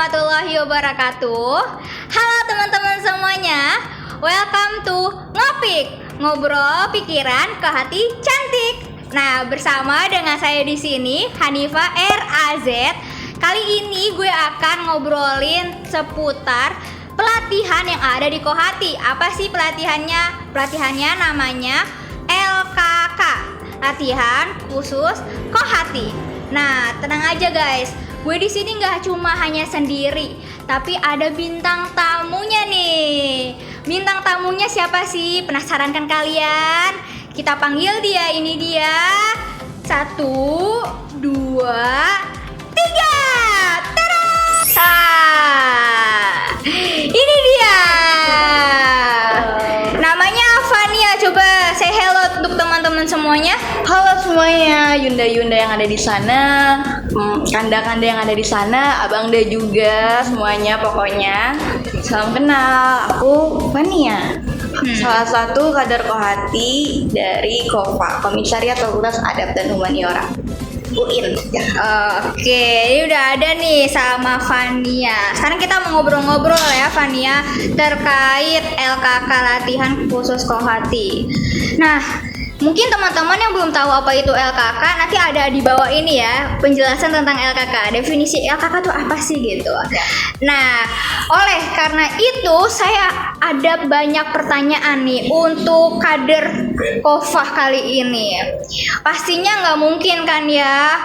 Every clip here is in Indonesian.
warahmatullahi wabarakatuh. Halo teman-teman semuanya, welcome to Ngopik, ngobrol pikiran ke hati cantik. Nah, bersama dengan saya di sini Hanifa RAZ. Kali ini gue akan ngobrolin seputar pelatihan yang ada di Kohati. Apa sih pelatihannya? Pelatihannya namanya LKK, latihan khusus Kohati. Nah, tenang aja guys. Gue di sini nggak cuma hanya sendiri, tapi ada bintang tamunya nih. Bintang tamunya siapa sih? Penasaran kan kalian? Kita panggil dia, ini dia. 1, 2, 3. Tada! Ini dia. Namanya Fania. Coba say hello untuk teman-teman semuanya. Halo semuanya, Yunda yang ada di sana, Kanda yang ada di sana, Abang Da juga, semuanya pokoknya. Salam kenal, aku Fania. Salah satu kader Kohati dari KOFA, Komisariat Fakultas Adab dan Humaniora UIN. Oke, ini udah ada nih sama Fania. Sekarang kita mau ngobrol-ngobrol ya Fania terkait LKK latihan khusus Kohati. Nah, mungkin teman-teman yang belum tahu apa itu LKK, nanti ada di bawah ini ya penjelasan tentang LKK. Definisi LKK itu apa sih gitu. Nah, oleh karena itu saya ada banyak pertanyaan nih untuk kader KOFA kali ini. Pastinya nggak mungkin kan ya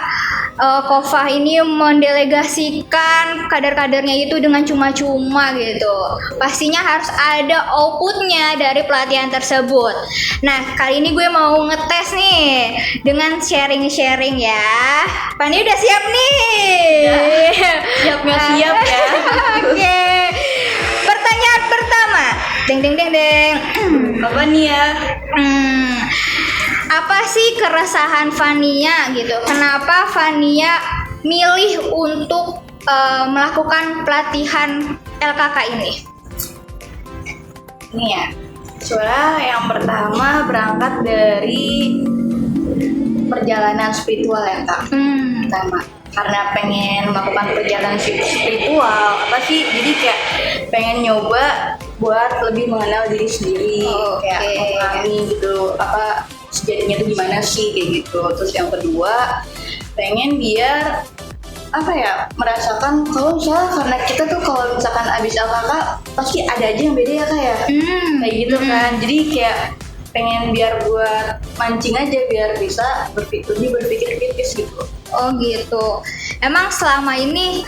KOFA ini mendelegasikan kader-kadernya itu dengan cuma-cuma gitu. Pastinya harus ada outputnya dari pelatihan tersebut. Nah, kali ini gue mau ngetes nih dengan sharing-sharing ya. Fani udah siap nih? Siap nggak siap ya? Oke. Pertanyaan pertama. Deng. Apa nih ya? Apa sih keresahan Fania gitu? Kenapa Fania milih untuk melakukan pelatihan LKK ini? Ini ya, soalnya yang pertama berangkat dari perjalanan spiritual ya Kak. Pertama, karena pengen melakukan perjalanan spiritual, apa sih? Jadi kayak pengen nyoba buat lebih mengenal diri sendiri, kayak memahami gitu apa sejatinya itu gimana sih kayak gitu. Terus yang kedua pengen biar apa ya, merasakan kalau misalnya karena kita tuh kalau misalkan abis LKK pasti ada aja yang beda ya Kak ya, kayak gitu kan. Jadi kayak pengen biar buat mancing aja biar bisa berpikir kritis gitu. Oh gitu. Emang selama ini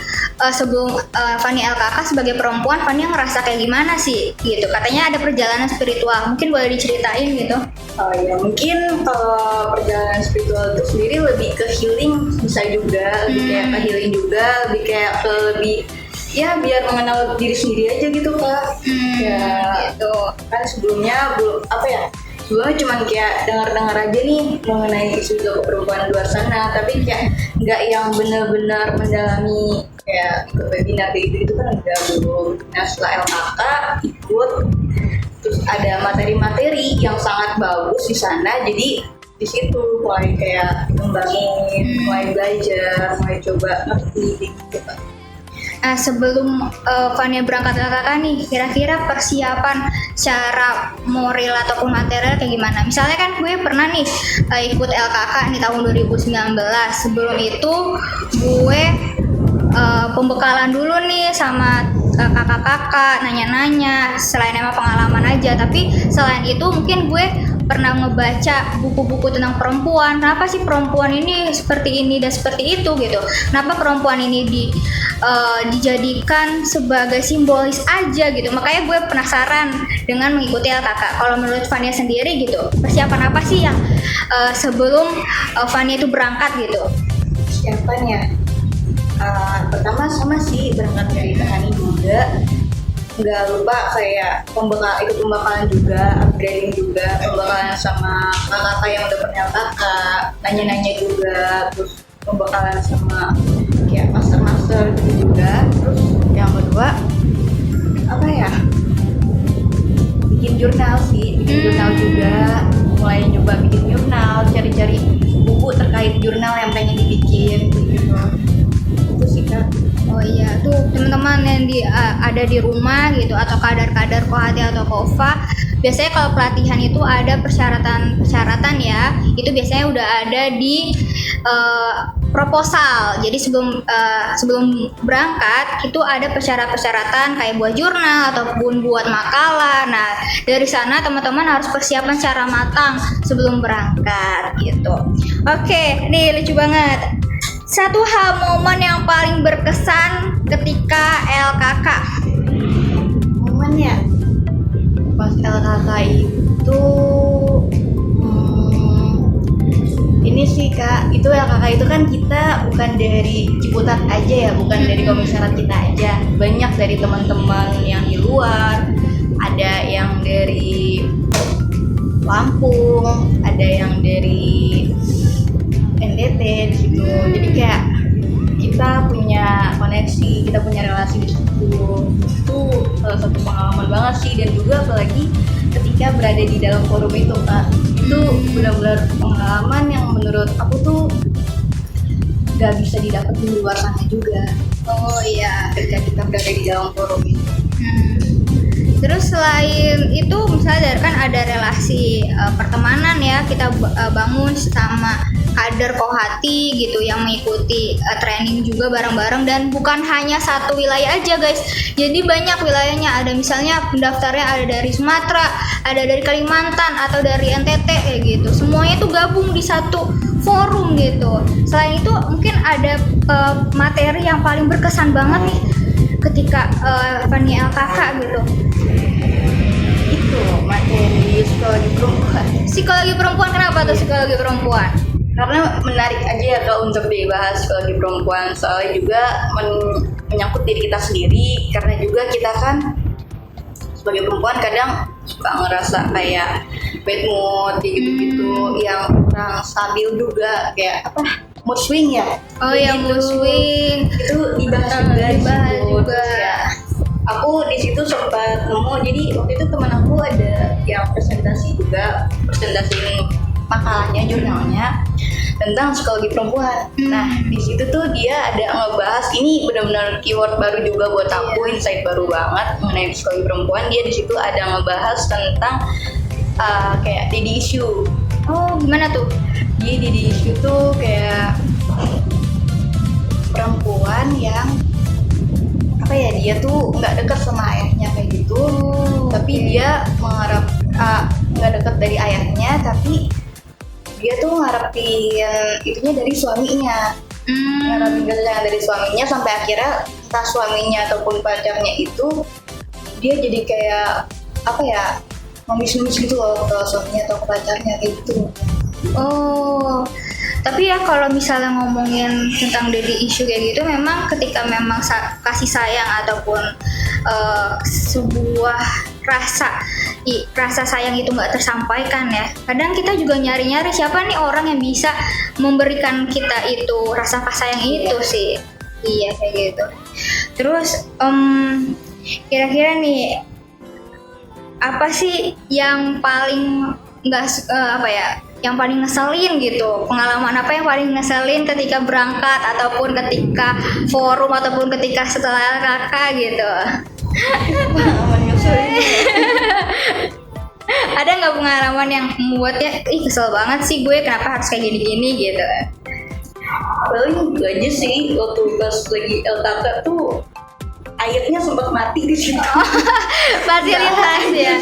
sebelum Fania LKK sebagai perempuan, Fania ngerasa kayak gimana sih gitu? Katanya ada perjalanan spiritual, mungkin boleh diceritain gitu? Oh ya, mungkin kalau perjalanan spiritual itu sendiri lebih ke healing bisa juga, lebih kayak ke healing juga, lebih kayak ke lebih ya biar mengenal diri sendiri aja gitu Kak. Ya gitu. Kan sebelumnya belum apa ya, sebelumnya cuma kayak dengar-dengar aja nih mengenai isu perempuan di luar sana, tapi kayak nggak yang benar-benar mendalami kayak ikut webinar kayak gitu kan enggak belum. Nah setelah LKK ikut, terus ada materi-materi yang sangat bagus di sana, jadi di situ mulai kayak kembangin, mulai belajar, mulai coba ngerti gitu Pak. Nah, sebelum Fania berangkat LKK nih, kira-kira persiapan secara moral ataupun material kayak gimana? Misalnya kan gue pernah nih ikut LKK nih tahun 2019. Sebelum itu gue pembekalan dulu nih sama kakak-kakak, nanya-nanya selain emang pengalaman aja. Tapi selain itu mungkin gue pernah ngebaca buku-buku tentang perempuan. Kenapa sih perempuan ini seperti ini dan seperti itu gitu? Kenapa perempuan ini dijadikan sebagai simbolis aja gitu? Makanya gue penasaran dengan mengikuti LKK. Kalau menurut Fania sendiri gitu, persiapan apa sih yang sebelum Fania itu berangkat gitu? Persiapannya pertama sama sih berangkat dari Tahani juga. Nggak lupa kayak pembekalan juga, upgrading juga, pembekalan sama kakak yang udah pernah LKK, nanya-nanya juga, terus pembekalan sama kayak master gitu juga. Terus yang kedua apa ya, bikin jurnal juga, mulai nyoba bikin jurnal, cari-cari buku terkait jurnal yang pengen dibikin gitu. Itu sih Kak. Oh iya, tuh teman-teman yang ada di rumah gitu atau kadar-kadar Kohati atau Kova, biasanya kalau pelatihan itu ada persyaratan ya, itu biasanya udah ada di proposal. Jadi sebelum berangkat itu ada persyaratan kayak buat jurnal ataupun buat makalah. Nah, dari sana teman-teman harus persiapan secara matang sebelum berangkat gitu. Oke, nih lucu banget. Satu hal momen yang paling berkesan ketika LKK. Momen ya pas LKK itu ini sih Kak, itu LKK itu kan kita bukan dari Ciputat aja ya, bukan dari komisaris kita aja, banyak dari teman-teman yang di luar, ada yang dari Lampung, ada yang dari NTT di situ. Jadi kayak kita punya koneksi, kita punya relasi di situ. Itu salah satu pengalaman banget sih, dan juga apalagi ketika berada di dalam forum itu Kak. Itu benar-benar pengalaman yang menurut aku tuh gak bisa didapat di luar sana juga. Oh iya, Ketika kita berada di dalam forum itu. Terus selain itu misalnya kan ada relasi pertemanan ya, kita bangun sama kader Kohati gitu yang mengikuti training juga bareng-bareng, dan bukan hanya satu wilayah aja guys, jadi banyak wilayahnya. Ada misalnya pendaftarnya ada dari Sumatera, ada dari Kalimantan atau dari NTT kayak gitu, semuanya tuh gabung di satu forum gitu. Selain itu mungkin ada materi yang paling berkesan banget nih ketika Fania LKK gitu. Itu materi psikologi perempuan. Psikologi perempuan, kenapa tuh psikologi perempuan? Karena menarik aja ya Kak untuk dibahas psikologi perempuan, soalnya juga menyangkut diri kita sendiri, karena juga kita kan sebagai perempuan kadang suka ngerasa kayak bad mood gitu-gitu, yang kurang stabil juga, kayak apa, mood swing ya. Oh ya, mood swing itu dibahas juga. Terus ya, aku di situ sempat nemu, jadi waktu itu teman aku ada yang presentasi makalahnya, jurnalnya tentang psikologi perempuan. Nah, di situ tuh dia ada ngebahas, ini benar-benar keyword baru juga buat aku, insight baru banget mengenai psikologi perempuan. Dia di situ ada ngebahas tentang kayak daddy issue. Oh, gimana tuh? Jadi daddy issue tuh kayak perempuan yang apa ya, dia tuh nggak dekat sama ayahnya kayak gitu, tapi dia mengharap nggak dekat dari ayahnya, tapi dia tuh ngarepin itunya dari suaminya, ngarepin kasihnya dari suaminya, sampai akhirnya entah suaminya ataupun pacarnya itu dia jadi kayak apa ya, ngemis-ngemis gitu loh ke suaminya atau ke pacarnya kayak gitu. Oh, tapi ya kalau misalnya ngomongin tentang daddy issue kayak gitu, memang ketika memang kasih sayang ataupun sebuah rasa sayang itu nggak tersampaikan ya, kadang kita juga nyari-nyari siapa nih orang yang bisa memberikan kita itu rasa sayang itu sih. Iya kayak gitu. Terus kira-kira nih apa sih yang paling yang paling ngeselin gitu, pengalaman apa yang paling ngeselin ketika berangkat ataupun ketika forum ataupun ketika setelah LKK gitu? Pengalaman ngeselin. Ada nggak pengalaman yang membuatnya kesel banget sih gue, kenapa harus kayak gini-gini gitu? Paling itu aja sih, waktu pas lagi LKK tuh airnya sempat mati di situ. Fasilitas ya.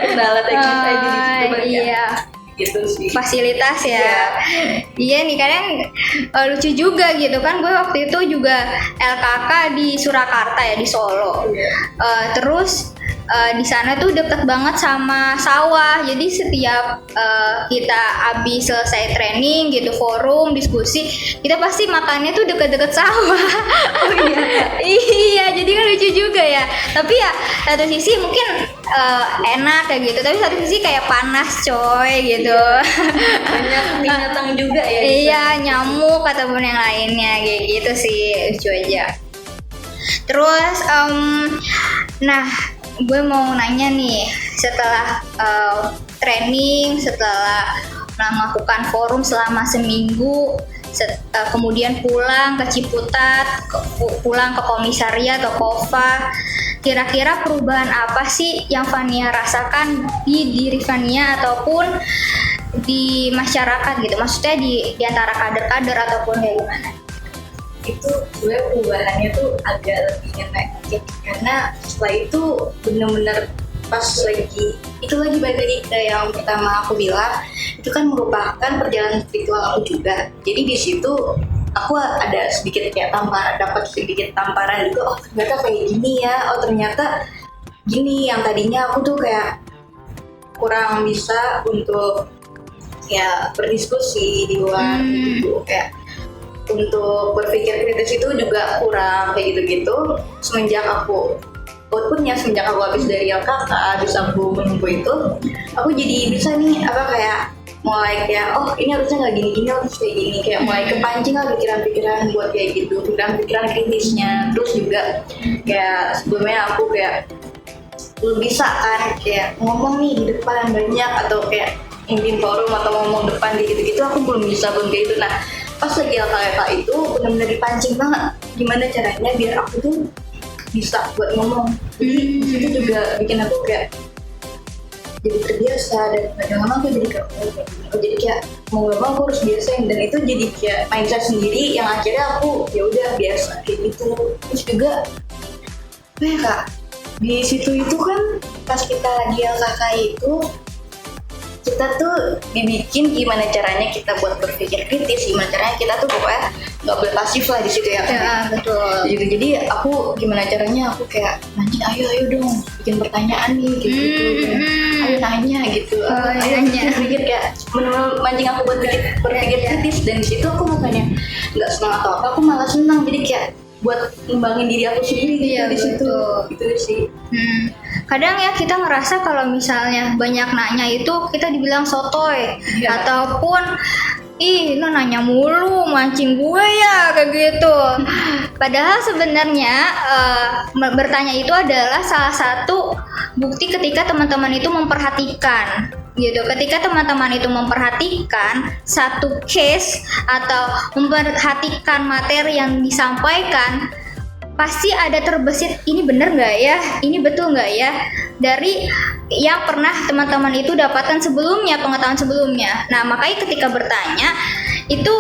Kendala teknis aja di situ banyak. Iya. Gitu sih. Fasilitas ya. Iya nih kadang lucu juga gitu kan, gue waktu itu juga LKK di Surakarta ya, di Solo. Terus di sana tuh deket banget sama sawah, jadi setiap kita habis selesai training gitu, forum, diskusi, kita pasti makannya tuh deket-deket sawah. Oh iya. Iya, jadi kan lucu juga ya. Tapi ya satu sisi mungkin enak kayak gitu, tapi satu sisi kayak panas coy gitu. Banyak binatang juga ya. Iya, nyamuk ataupun yang lainnya kayak gitu sih, lucu aja. Terus nah gue mau nanya nih, setelah training, setelah melakukan forum selama seminggu, kemudian pulang ke Ciputat, pulang ke komisariat atau Kova. Kira-kira perubahan apa sih yang Fania rasakan di diri Fania ataupun di masyarakat gitu? Maksudnya di antara kader-kader ataupun kayak gimana? Itu gue perubahannya tuh agak lebih nyenek dikit, karena setelah itu bener-bener pas lagi balik lagi ke yang pertama aku bilang, itu kan merupakan perjalanan spiritual aku juga. Jadi di situ aku ada sedikit kayak dapat sedikit tamparan juga, oh ternyata kayak gini ya, oh ternyata gini, yang tadinya aku tuh kayak kurang bisa untuk ya berdiskusi di luar gitu, kayak untuk berpikir kritis itu juga kurang kayak gitu-gitu. Semenjak aku habis dari LKK, habis aku menempuh itu, aku jadi bisa nih kayak mulai kayak oh ini harusnya nggak gini-gini, harus kayak gini, kayak mulai kepancing lah pikiran-pikiran buat kayak gitu, pikiran kritisnya. Terus juga kayak sebelumnya aku kayak belum bisa kan kayak ngomong nih di depan banyak, atau kayak mimpin forum atau ngomong depan gitu-gitu, aku belum kayak gitu. Nah pas lagi LKK itu benar-benar dipancing banget gimana caranya biar aku tuh bisa buat ngomong. Jadi itu juga bikin aku kayak jadi terbiasa, dan lama-lama aku jadi kayak jadi kayak mau gak mau aku harus biasain, dan itu jadi kayak mindset sendiri yang akhirnya aku ya udah biasa kayak gitu. Terus juga Kak, di situ itu kan pas kita lagi LKK itu kita tuh dibikin gimana caranya kita buat berpikir kritis, gimana caranya kita tuh pokoknya nggak boleh pasif lah di situ ya. Betul. Jadi aku gimana caranya aku kayak mancing, ayo dong bikin pertanyaan nih gitu, ayo nanya gitu, ayo pikir kayak mancing aku buat berpikir kritis. Dan di situ aku bukannya nggak senang atau apa, aku malah senang, jadi kayak buat ngembangin diri aku sendiri di situ. Gitu sih. Kadang ya kita ngerasa kalau misalnya banyak nanya itu kita dibilang sotoy, ataupun ih lu nanya mulu mancing gue ya kayak gitu. Padahal sebenarnya bertanya itu adalah salah satu bukti ketika teman-teman itu memperhatikan gitu. Ketika teman-teman itu memperhatikan satu case atau memperhatikan materi yang disampaikan, pasti ada terbesit, ini bener nggak ya, ini betul nggak ya, dari yang pernah teman-teman itu dapatkan sebelumnya, pengetahuan sebelumnya. Nah makanya ketika bertanya itu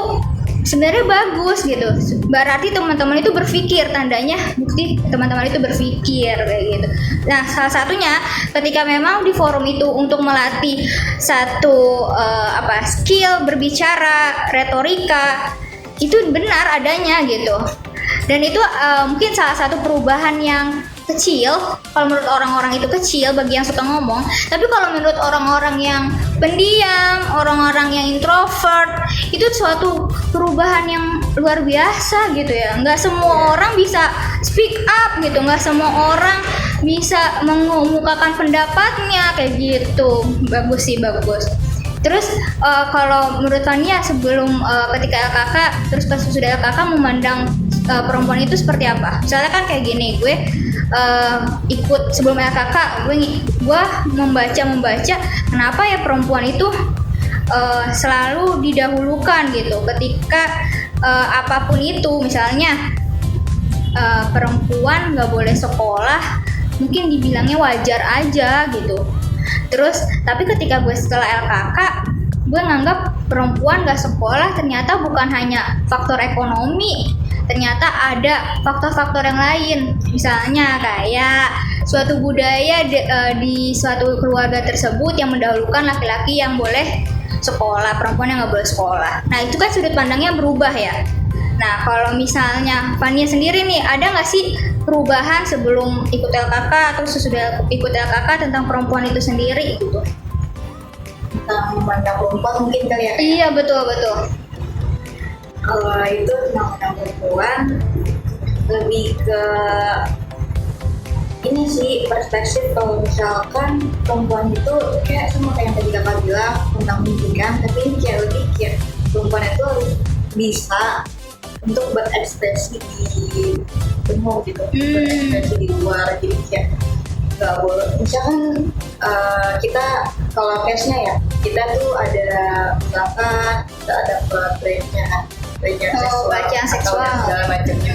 sebenarnya bagus gitu, berarti teman-teman itu berpikir, tandanya bukti teman-teman itu berpikir kayak gitu. Nah salah satunya ketika memang di forum itu untuk melatih satu skill berbicara, retorika, itu benar adanya gitu. Dan itu mungkin salah satu perubahan yang kecil, kalau menurut orang-orang itu kecil bagi yang suka ngomong, tapi kalau menurut orang-orang yang pendiam, orang-orang yang introvert, itu suatu perubahan yang luar biasa gitu ya. Nggak semua orang bisa speak up gitu, nggak semua orang bisa mengemukakan pendapatnya kayak gitu. Bagus sih, bagus. Terus kalau menurut Fania sebelum ketika LKK, terus pas sudah LKK memandang perempuan itu seperti apa? Misalnya kan kayak gini, gue ikut sebelum LKK, gue membaca kenapa ya perempuan itu selalu didahulukan gitu ketika apapun itu. Misalnya perempuan nggak boleh sekolah, mungkin dibilangnya wajar aja gitu. Terus tapi ketika gue setelah LKK, gue nganggap perempuan gak sekolah ternyata bukan hanya faktor ekonomi, ternyata ada faktor-faktor yang lain. Misalnya kayak suatu budaya di suatu keluarga tersebut yang mendahulukan laki-laki yang boleh sekolah, perempuan yang gak boleh sekolah. Nah itu kan sudut pandangnya berubah ya. Nah kalau misalnya Fania sendiri nih, ada gak sih perubahan sebelum ikut LKK atau sesudah ikut LKK tentang perempuan itu sendiri gitu? Tentang memandang perempuan mungkin kali ya? Iya betul. Kalau itu tentang perempuan lebih ke ini sih, perspektif. Kalau misalkan perempuan itu kayak sama kayak yang tadi kakak bilang tentang pendidikan, tapi ini kayak lebih kayak perempuan itu harus bisa untuk berekspresi di umum gitu, berekspresi di luar. Jadi kayak nggak boleh, misalkan kita kalau case-nya ya, kita tuh ada misalkan kita ada plate-nya, pelecehan seksual atau segala macamnya.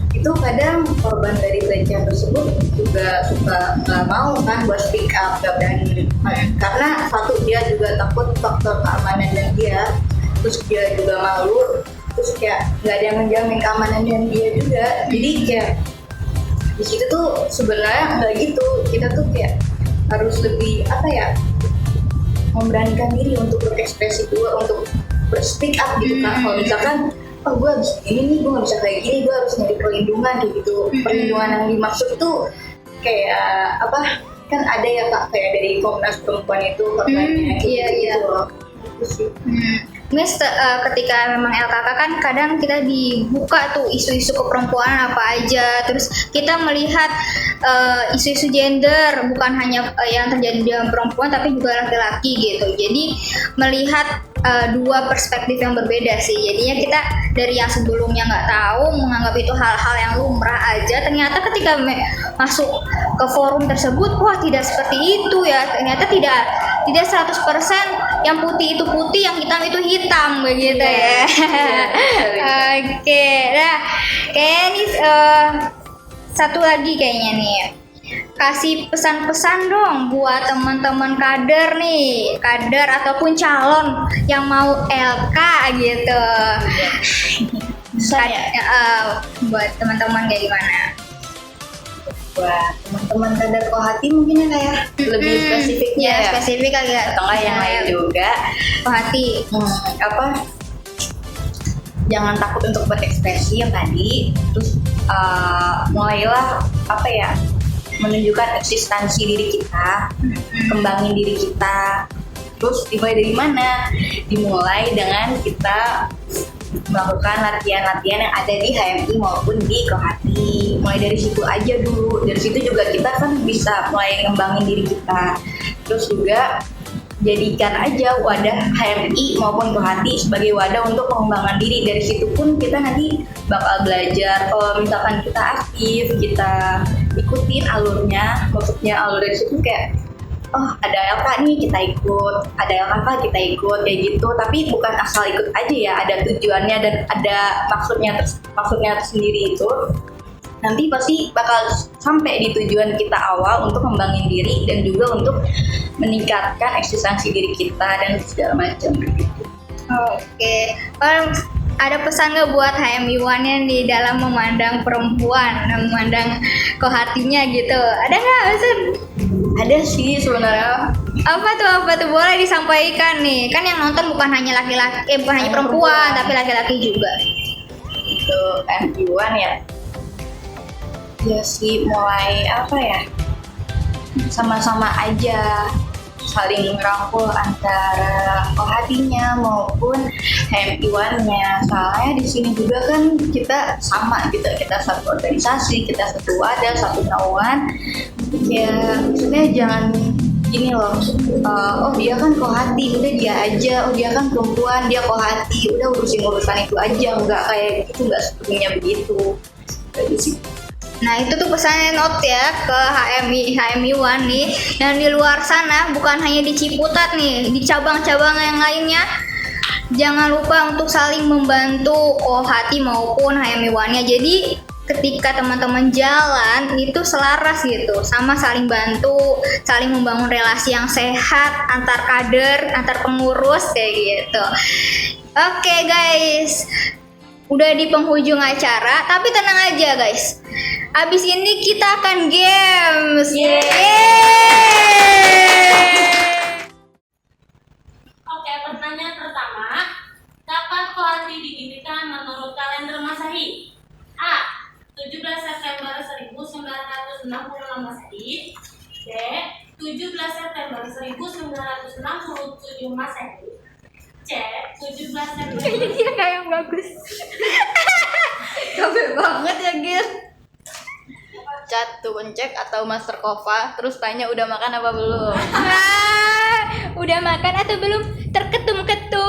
Itu kadang korban dari pelecehan tersebut juga suka nggak mau kan buat speak up, nggak berani. Karena satu, dia juga takut faktor keamanan dia, terus dia juga malu, terus kayak nggak ada yang menjamin keamanan dia juga. Jadi kayak di situ tuh sebenarnya nggak gitu, kita tuh kayak harus lebih memberanikan diri untuk berekspresi juga, untuk berspeak up gitu kan. Kalau misalkan gue habis ini nih, gue nggak bisa kayak gini, gue harus nyari perlindungan kayak gitu. Perlindungan yang dimaksud tuh kayak kan ada ya kak, kayak dari Komnas Perempuan itu katanya gitu loh. Mis, ketika memang LKK kan kadang kita dibuka tuh isu-isu keperempuanan apa aja, terus kita melihat isu-isu gender bukan hanya yang terjadi dalam perempuan tapi juga laki-laki gitu. Jadi melihat dua perspektif yang berbeda sih. Jadinya kita dari yang sebelumnya nggak tahu menganggap itu hal-hal yang lumrah aja, ternyata ketika masuk ke forum tersebut, wah tidak seperti itu ya. Ternyata tidak 100% yang putih itu putih, yang hitam itu hitam begitu ya. Oke, nah kayaknya nih satu lagi kayaknya nih, kasih pesan-pesan dong buat teman-teman kader nih, kader ataupun calon yang mau LK gitu. Buat teman-teman kayak gimana? Buat teman-teman kader Kohati mungkin ya kayak lebih spesifiknya ya, spesifik agak atau enggak yang lain juga. Kohati jangan takut untuk berekspresi yang tadi, terus mulailah menunjukkan eksistensi diri kita, kembangin diri kita. Terus dimulai dari mana? Dimulai dengan kita melakukan latihan-latihan yang ada di HMI maupun di Kohati. Mulai dari situ aja dulu. Dari situ juga kita kan bisa mulai ngembangin diri kita. Terus juga jadikan aja wadah HMI maupun Kohati sebagai wadah untuk pengembangan diri. Dari situ pun kita nanti bakal belajar. Kalau misalkan kita aktif, kita ikutin alurnya, maksudnya alur dari situ kayak ada LK nih kita ikut, ada LKK kita ikut kayak gitu. Tapi bukan asal ikut aja ya, ada tujuannya dan ada maksudnya sendiri itu. Nanti pasti bakal sampai di tujuan kita awal untuk ngembangin diri dan juga untuk meningkatkan eksistensi diri kita dan segala macam. Oke. Ada pesan nggak buat HMI-nya nih dalam memandang perempuan, memandang Kohatinya gitu? Ada nggak pesan? Ada sih sebenarnya. Apa tuh boleh disampaikan nih? Kan yang nonton bukan hanya laki-laki, bukan hanya perempuan, tapi laki-laki juga. Itu HMI ya. Ya sih, mulai sama-sama aja saling merangkul antara Kohatinya maupun HMI-nya. Soalnya di sini juga kan kita sama gitu, kita satu organisasi, kita satu wadah, satu naungan. Ya maksudnya jangan gini loh, dia kan Kohati, udah dia aja, dia kan perempuan, dia Kohati, udah urusin urusan itu aja, nggak kayak gitu, nggak sepenuhnya begitu. Jadi sih. Nah itu tuh pesannya note ya ke HMI-1 nih yang di luar sana, bukan hanya di Ciputat nih, di cabang-cabang yang lainnya. Jangan lupa untuk saling membantu Kohati maupun HMI-1-nya. Jadi ketika teman-teman jalan itu selaras gitu, sama saling bantu, saling membangun relasi yang sehat antar kader, antar pengurus kayak gitu. Oke guys, udah di penghujung acara, tapi tenang aja guys. Abis ini kita akan games. Oke, pertanyaan pertama. Kapan Kohati didirikan menurut kalender Masehi? A. 17 September 1966 Masehi. B. 17 September 1967 Masehi. C. 17 September. Kayaknya dia kayak yang bagus. Capek banget ya Gil. Chat tuh cek atau Master Kova, terus tanya udah makan apa belum. Udah makan atau belum? Terketum-ketum.